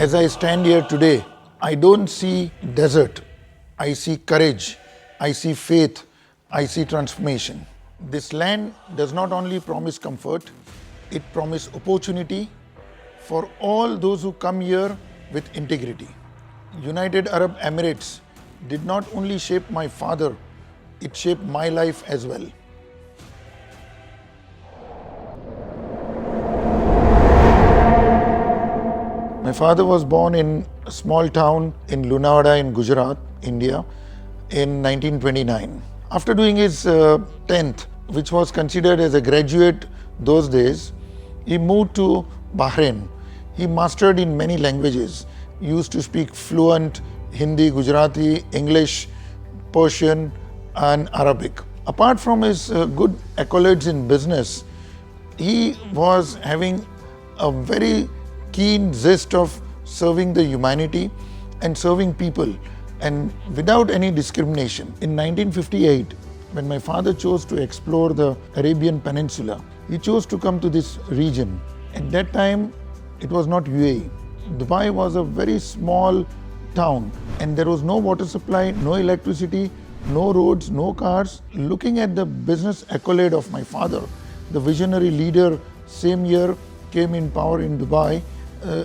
As I stand here today, I don't see desert. I see courage. I see faith. I see transformation. This land does not only promise comfort, it promises opportunity for all those who come here with integrity. United Arab Emirates did not only shape my father, it shaped my life as well. My father was born in a small town in Lunawada in Gujarat, India, in 1929. After doing his 10th, which was considered as a graduate those days, he moved to Bahrain. He mastered in many languages. He used to speak fluent Hindi, Gujarati, English, Persian, and Arabic. Apart from his good accolades in business, he was having a very keen zest of serving the humanity and serving people, and without any discrimination. In 1958, when my father chose to explore the Arabian Peninsula, he chose to come to this region. At that time, it was not UAE. Dubai was a very small town and there was no water supply, no electricity, no roads, no cars. Looking at the business accolade of my father, the visionary leader, same year came in power in Dubai,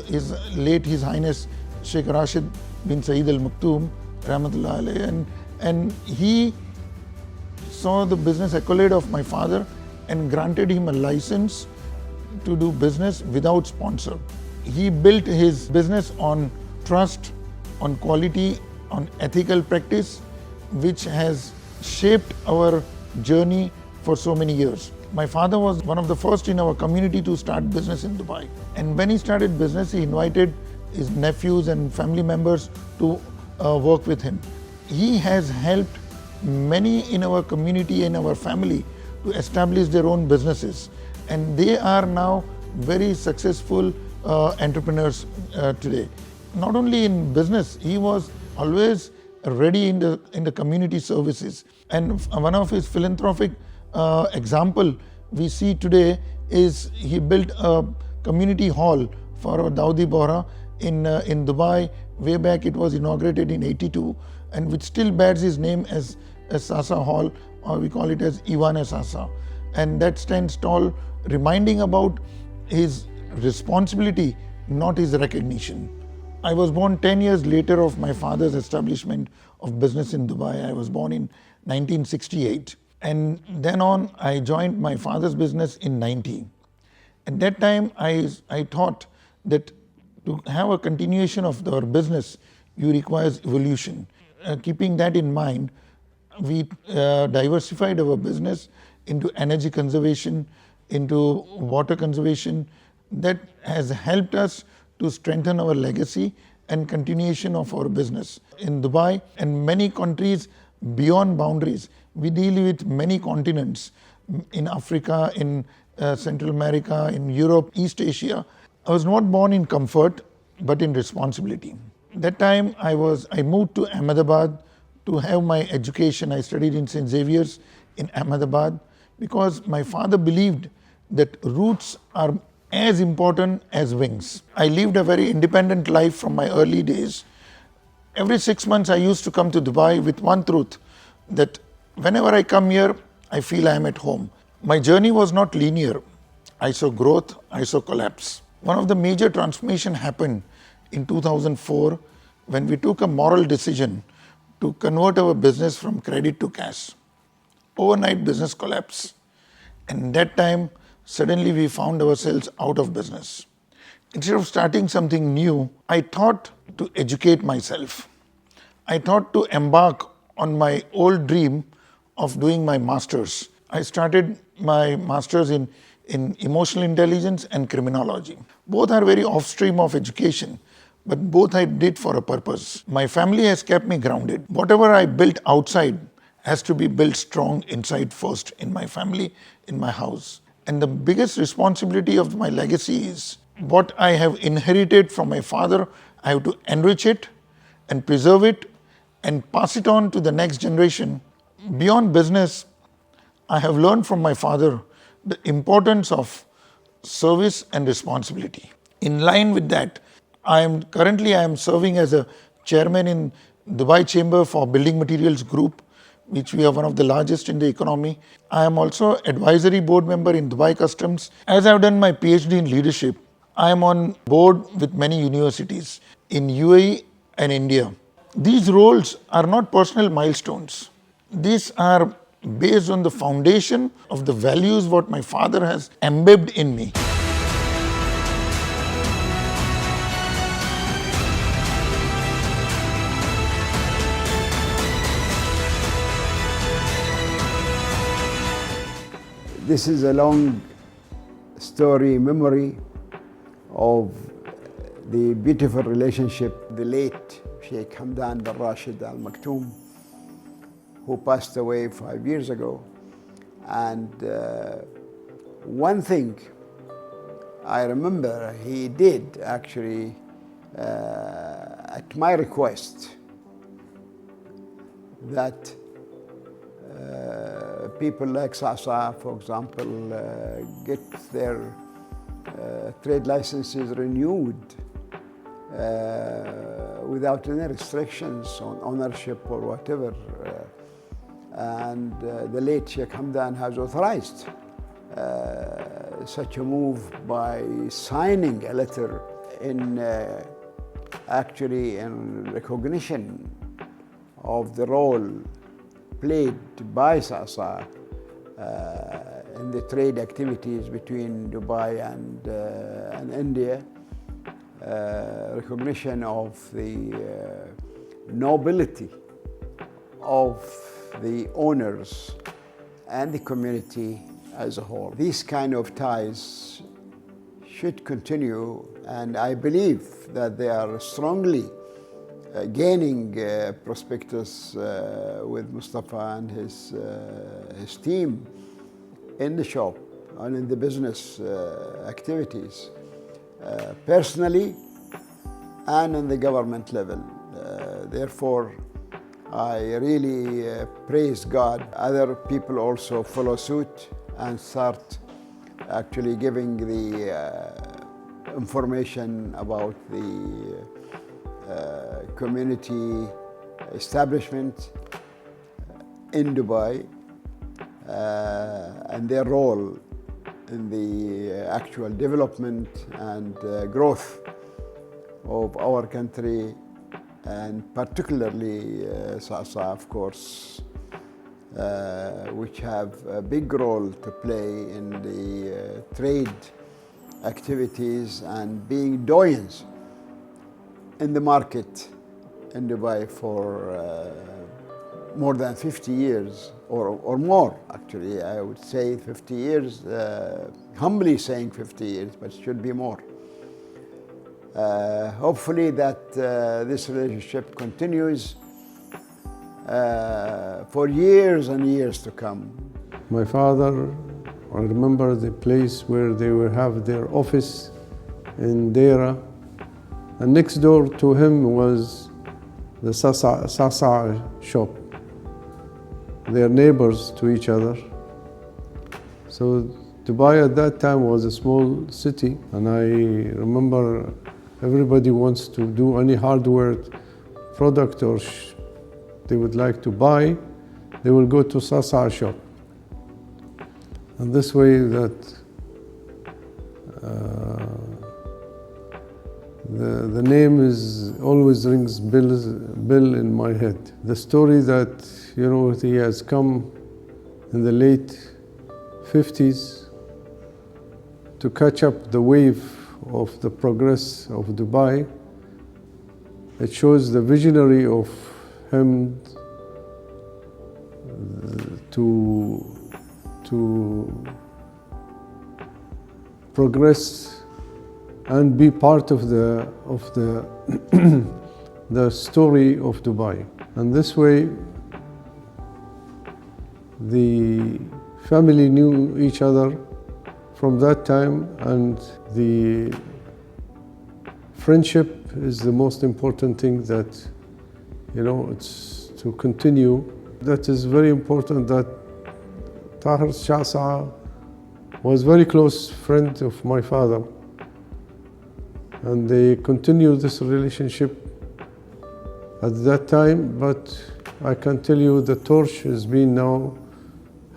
His Highness Sheikh Rashid bin Saeed Al Maktoum, Rahmatullah alayhi, and he saw the business accolade of my father and granted him a license to do business without sponsor. He built his business on trust, on quality, on ethical practice, which has shaped our journey for so many years. My father was one of the first in our community to start business in Dubai. And when he started business, he invited his nephews and family members to work with him. He has helped many in our community and our family to establish their own businesses. And they are now very successful entrepreneurs today. Not only in business, he was always ready in the community services. And one of his philanthropic example we see today is he built a community hall for Dawoodi Bohra in Dubai. Way back it was inaugurated in 82 and which still bears his name as Saasa Hall, or we call it as Iwan Saasa. And that stands tall, reminding about his responsibility, not his recognition. I was born 10 years later of my father's establishment of business in Dubai. I was born in 1968. And then on, I joined my father's business in 90. At that time, I thought that to have a continuation of our business, you require evolution. Keeping that in mind, we diversified our business into energy conservation, into water conservation. That has helped us to strengthen our legacy and continuation of our business. In Dubai and many countries beyond boundaries, we deal with many continents, in Africa, in Central America, in Europe, East Asia. I was not born in comfort, but in responsibility. That time I moved to Ahmedabad to have my education. I studied in St. Xavier's in Ahmedabad because my father believed that roots are as important as wings. I lived a very independent life from my early days. Every 6 months I used to come to Dubai with one truth, that whenever I come here, I feel I am at home. My journey was not linear. I saw growth, I saw collapse. One of the major transformation happened in 2004 when we took a moral decision to convert our business from credit to cash. Overnight business collapse. And that time, suddenly we found ourselves out of business. Instead of starting something new, I thought to educate myself. I thought to embark on my old dream of doing my master's. I started my master's in emotional intelligence and criminology. Both are very off-stream of education, but both I did for a purpose. My family has kept me grounded. Whatever I built outside has to be built strong inside first, in my family, in my house. And the biggest responsibility of my legacy is what I have inherited from my father. I have to enrich it and preserve it and pass it on to the next generation. Beyond business, I have learned from my father the importance of service and responsibility. In line with that, I am serving as a chairman in Dubai Chamber for Building Materials Group, which we are one of the largest in the economy. I am also advisory board member in Dubai Customs. As I have done my PhD in leadership, I am on board with many universities in UAE and India. These roles are not personal milestones. These are based on the foundation of the values what my father has embedded in me. This is a long story, memory of the beautiful relationship, the late Sheikh Hamdan bin Rashid Al Maktoum, who passed away 5 years ago. And one thing I remember he did actually at my request, that people like Saasa, for example, get their trade licenses renewed without any restrictions on ownership or whatever. And the late Sheikh Hamdan has authorized such a move by signing a letter in actually in recognition of the role played by Saasa in the trade activities between Dubai and India, recognition of the nobility of the owners and the community as a whole. These kind of ties should continue, and I believe that they are strongly gaining prospectus with Mustafa and his team in the shop and in the business activities, personally and on the government level. Therefore, I really praise God. Other people also follow suit and start actually giving the information about the community establishment in Dubai and their role in the actual development and growth of our country, and particularly Saasa, of course, which have a big role to play in the trade activities and being doyens in the market in Dubai for more than 50 years or more, actually. I would say 50 years, humbly saying 50 years, but it should be more. Hopefully that this relationship continues for years and years to come. My father, I remember the place where they would have their office in Deira, and next door to him was the Saasa shop. They're neighbors to each other. So Dubai at that time was a small city, and I remember everybody wants to do any hardware product or they would like to buy, they will go to Saasa shop. And this way that the name always rings bell in my head. The story that, he has come in the late 50s to catch up the wave of the progress of Dubai. It shows the visionary of him to progress and be part of the the story of Dubai. And this way, the family knew each other from that time, and the friendship is the most important thing that, it's to continue. That is very important that Taher Saasa was very close friend of my father. and they continue this relationship at that time. But I can tell you the torch has been now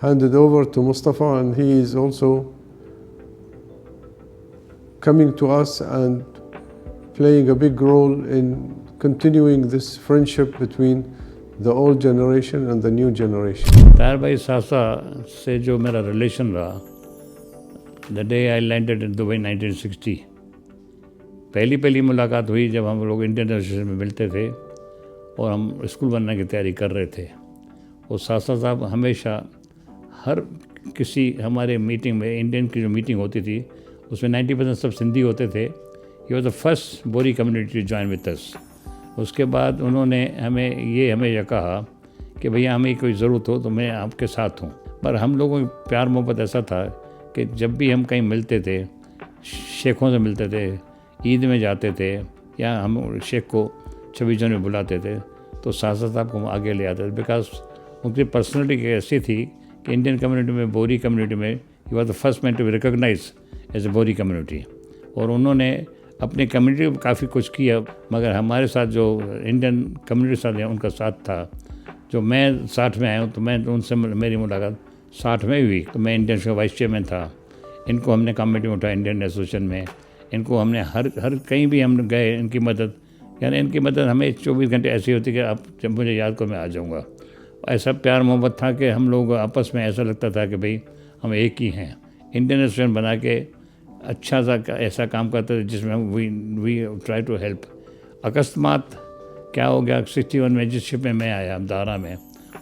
handed over to Mustafa, and he is also coming to us and playing a big role in continuing this friendship between the old generation and the new generation. Tahir भाई सासा से जो मेरा relation रहा, the day I landed in Dubai 1960, पहली मुलाकात हुई जब हम लोग इंडियन एसोसिएशन में मिलते थे और हम स्कूल बनने की तैयारी कर रहे थे। और सासा साहब हमेशा हर किसी हमारे मीटिंग में, इंडियन की जो मीटिंग होती थी उसमें 90% सब सिंधी होते थे। He was the first Bohri community to join with us. उसके बाद उन्होंने हमें कहा कि भैया हमें कोई ज़रूरत हो तो मैं आपके साथ हूँ। पर हम लोगों की प्यार मोहब्बत ऐसा था कि जब भी हम कहीं मिलते थे, शेखों से मिलते थे, ईद में जाते थे या हम शेख को 26 जनवरी बुलाते थे तो सासा साहब को हम आगे ले आते थे। बिकॉज उनकी पर्सनैलिटी ऐसी थी कि इंडियन कम्युनिटी में, बोरी कम्युनिटी में, he was the first man to be recognise as a Bohri community. और उन्होंने अपनी कम्युनिटी को काफ़ी कुछ किया, मगर हमारे साथ जो इंडियन कम्युनिटी साथ है उनका साथ था। जो मैं 60 में आया हूँ तो मैं उनसे मेरी मुलाकात 60 में हुई, तो मैं इंडियन का वाइस चेयरमैन था। इनको हमने कमेटी में उठाया इंडियन एसोसिएशन में। इनको हमने हर कहीं भी हम गए, इनकी मदद हमें 24 घंटे ऐसी होती कि आप जब मुझे याद करो मैं आ जाऊँगा। ऐसा प्यार मोहब्बत था कि हम लोग आपस में ऐसा लगता था कि भाई हम एक ही हैं। इंडियन एसोसिएशन बना के अच्छा सा ऐसा काम करते थे जिसमें वी ट्राई टू हेल्प। अकस्मात क्या हो गया, 61 में जिस शिप में मैं आया दारा में,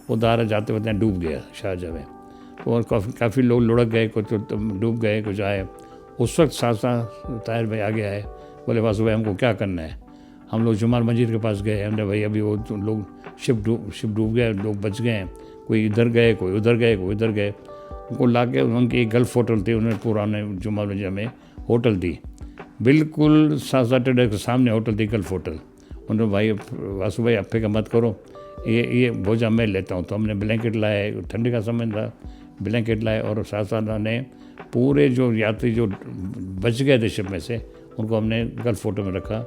वो दारा जाते वक्त डूब गया शारजा में। और काफ़ी लोग लुढ़क गए, कुछ डूब गए, कुछ आए। उस वक्त सासा ताहिर भाई आगे आए, बोले वासु भाई हमको क्या करना है। हम लोग जुमाल मंजीर के पास गए, हमने भाई अभी वो लोग शिप डूब गए, लोग बच गए, कोई इधर गए, कोई उधर गए, कोई उधर गए। उनको ला के उनकी एक गल्फ होटल थी, उन्होंने पुराने जुमाल मंजीर में होटल दी, बिल्कुल सासा ट्रेडर के सामने होटल थी, गल्फ होटल। उन्होंने भाई वासु भाई आप फिक्र मत करो, ये भोजा मैं लेता हूँ। तो हमने ब्लैंकेट लाए, ठंडी का समय था, ब्लैंकेट लाए और सासा ने पूरे जो यात्री जो बच गए थे शिप में से उनको हमने गल्फ होटल में रखा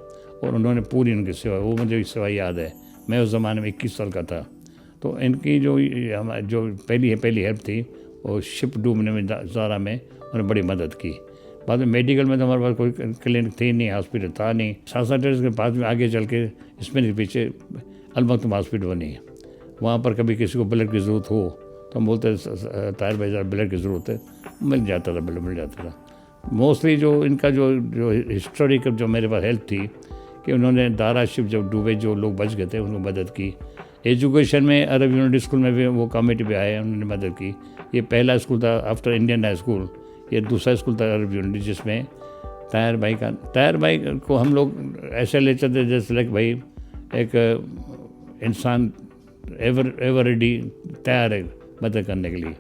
और उन्होंने पूरी उनकी सेवा, वो मुझे सेवा याद है। मैं उस ज़माने में 21 साल का था। तो इनकी जो पहली हेल्प थी वो शिप डूबने में ज़ारा में उन्होंने बड़ी मदद की। बाद में मेडिकल में तो हमारे पास कोई क्लिनिक थी नहीं, हॉस्पिटल था नहीं। सासा टेरेस के पास में आगे चल के इसमें के पीछे अलमक्तुम हॉस्पिटल बनी है। वहाँ पर कभी किसी को ब्लड की ज़रूरत हो तो हम बोलते ताहिर भाई ज़रा ब्लड की ज़रूरत है, मिल जाता था, ब्लड मिल जाता था। मोस्टली जो इनका जो हिस्टोरिकल जो मेरे पास हेल्प थी कि उन्होंने दारा शिप जब डूबे जो लोग बच गए थे उनको मदद की। एजुकेशन में अरब यूनिवर्सिटी स्कूल में भी वो कमेटी पे आए, उन्होंने मदद की। ये पहला स्कूल था आफ्टर इंडियन हाई स्कूल, ये दूसरा स्कूल था अरब यूनिवर्सिटी जिसमें ताहिर भाई को हम लोग ऐसे ले चलते जैसे लाइक भाई एक इंसान एवर रेडी, तैयार है मदद करने के लिए।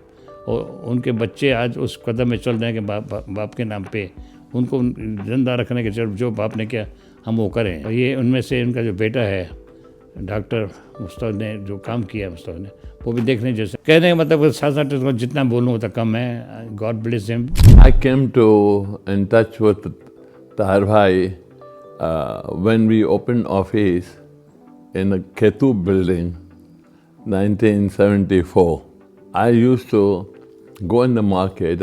और उनके बच्चे आज उस कदम में चल रहे हैं कि बाप के नाम पे उनको जिंदा रखने के जो बाप ने किया हम वो करें। ये उनमें से उनका जो बेटा है डॉक्टर मुस्तफ़ा ने जो काम किया, मुस्तफ़ा ने वो भी देखने जैसे। कहने का मतलब साथ जितना बोलूँ उतना कम है। God bless him. I came to in touch with Taher Bhai when we opened office in the Ketu building, 1974. I used to go in the market.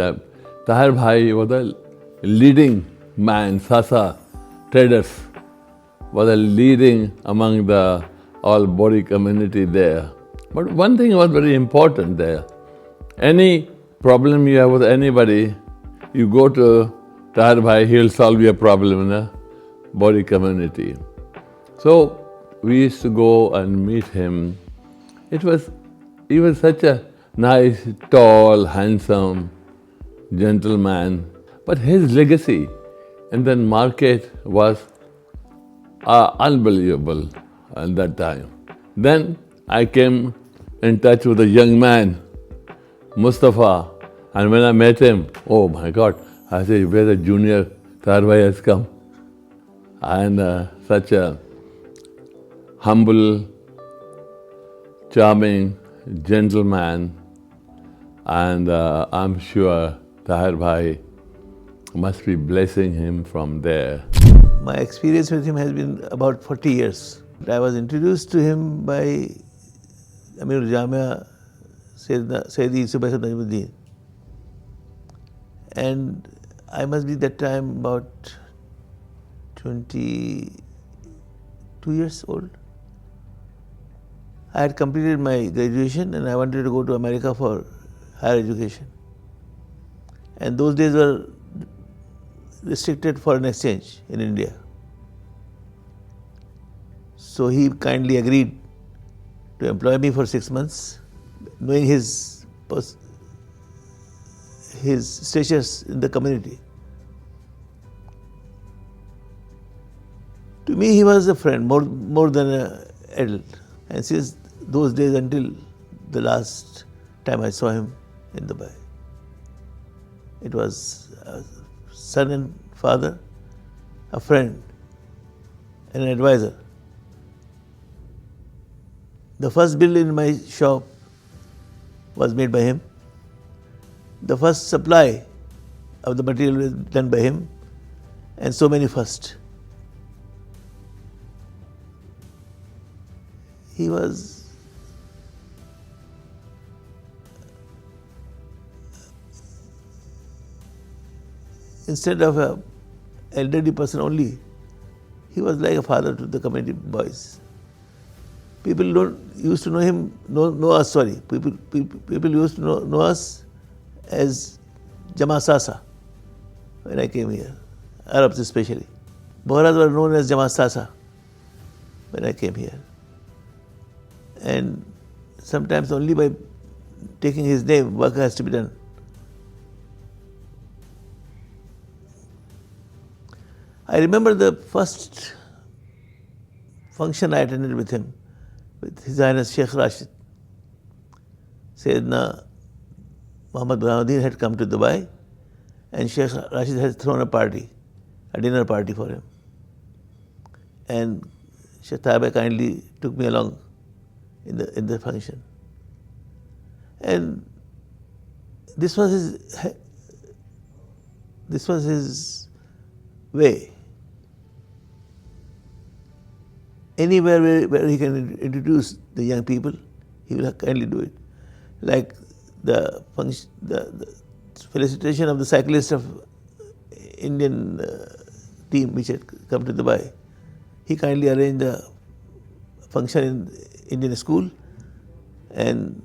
Taher Bhai was the leading man. Saasa traders was the leading among the all Bori community there. But one thing was very important there. Any problem you have with anybody, you go to Taher Bhai, he'll solve your problem in the Bori community. So we used to go and meet him. He was such a nice, tall, handsome gentleman. But his legacy in the market was unbelievable at that time. Then I came in touch with a young man, Mustafa, and when I met him, oh my God, I said, where the junior Taher Bhai has come. And such a humble, charming gentleman, and I'm sure Taher Bhai must be blessing him from there. My experience with him has been about 40 years. I was introduced to him by Amir Jamia Sayyidi Yusuf Najimuddin. And I must be that time about 22 years old. I had completed my graduation and I wanted to go to America for higher education. And those days were restricted foreign exchange in India. So he kindly agreed to employ me for 6 months, knowing his status in the community. To me, he was a friend, more than an adult. And since those days until the last time I saw him in Dubai, it was a son and father, a friend, and an advisor. The first bill in my shop was made by him. The first supply of the material was done by him, and so many first. He was instead of an elderly person only, he was like a father to the community boys. People don't used to know him, know us. Sorry, people used to know us as Saasa when I came here, Arabs especially. Bohras were known as Saasa when I came here, and sometimes only by taking his name, work has to be done. I remember the first function I attended with him, with His Highness Sheikh Rashid. Sayyidina Muhammad Burhanuddin had come to Dubai, and Sheikh Rashid had thrown a party, a dinner party for him. And Sheikh Taher kindly took me along in the function. And this was his way. Anywhere where he can introduce the young people, he will kindly do it. Like the felicitation of the cyclists of Indian team which had come to Dubai. He kindly arranged a function in Indian school, and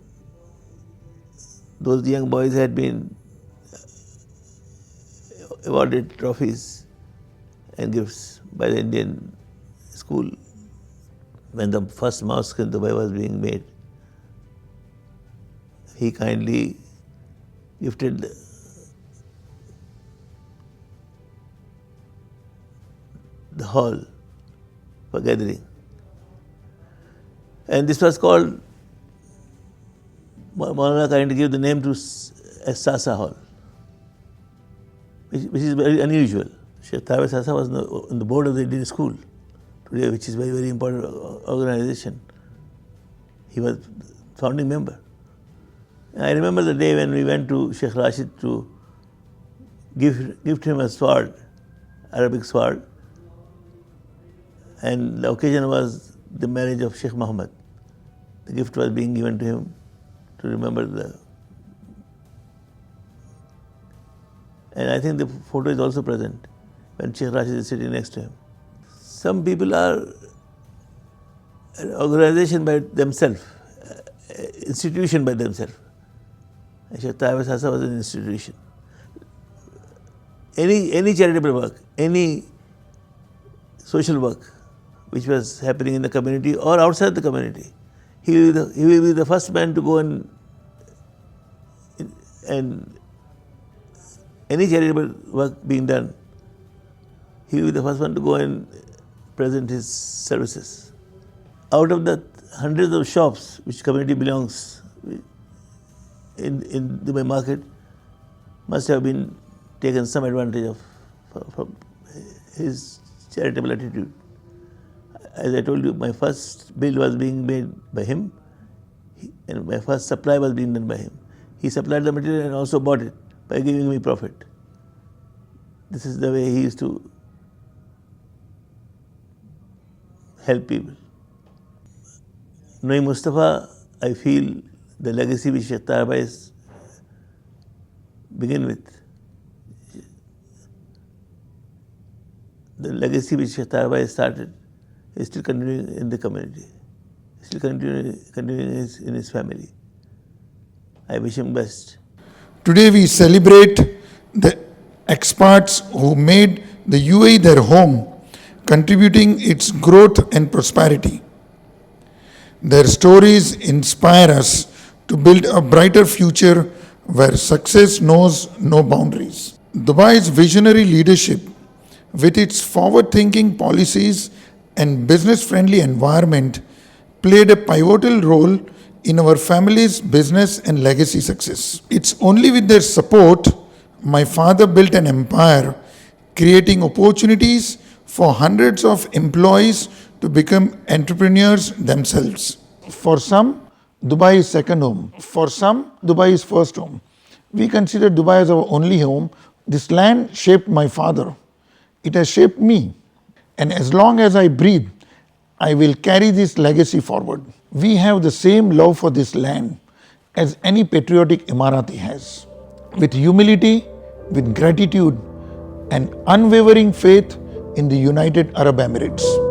those young boys had been awarded trophies and gifts by the Indian school when the first mosque in Dubai was being made. He kindly gifted the hall for gathering. And this was called, Maulana kindly gave the name to as Saasa Hall, which is very unusual. Sheikh Taher Saasa was on the board of the Indian school today, which is a very, very important organization. He was founding member. And I remember the day when we went to Sheikh Rashid to gift him a sword, Arabic sword, and the occasion was the marriage of Sheikh Muhammad. The gift was being given to him to remember and I think the photo is also present when Sheikh Rashid is sitting next to him. Some people are an organization by themselves, institution by themselves. And Sheikh Taher Saasa was an institution. Any charitable work, any social work which was happening in the community or outside the community, he will be the first man to go and any charitable work being done, he will be the first one to go and present his services. Out of the hundreds of shops which community belongs in Dubai market, must have been taken some advantage of from his charitable attitude. As I told you, my first bill was being made by him, and my first supply was being done by him. He supplied the material and also bought it by giving me profit. This is the way he used to help people. Knowing Mustafa, I feel the legacy which Sheikh Taher Bhai begin with, the legacy which Sheikh Taher Bhai started is still continuing in the community, still continuing in his family. I wish him best. Today we celebrate the expats who made the UAE their home, contributing its growth and prosperity. Their stories inspire us to build a brighter future where success knows no boundaries. Dubai's visionary leadership, with its forward-thinking policies and business-friendly environment, played a pivotal role in our family's business and legacy success. It's only with their support my father built an empire, creating opportunities for hundreds of employees to become entrepreneurs themselves. For some, Dubai is second home. For some, Dubai is first home. We consider Dubai as our only home. This land shaped my father. It has shaped me. And as long as I breathe, I will carry this legacy forward. We have the same love for this land as any patriotic Emirati has. With humility, with gratitude, and unwavering faith in the United Arab Emirates.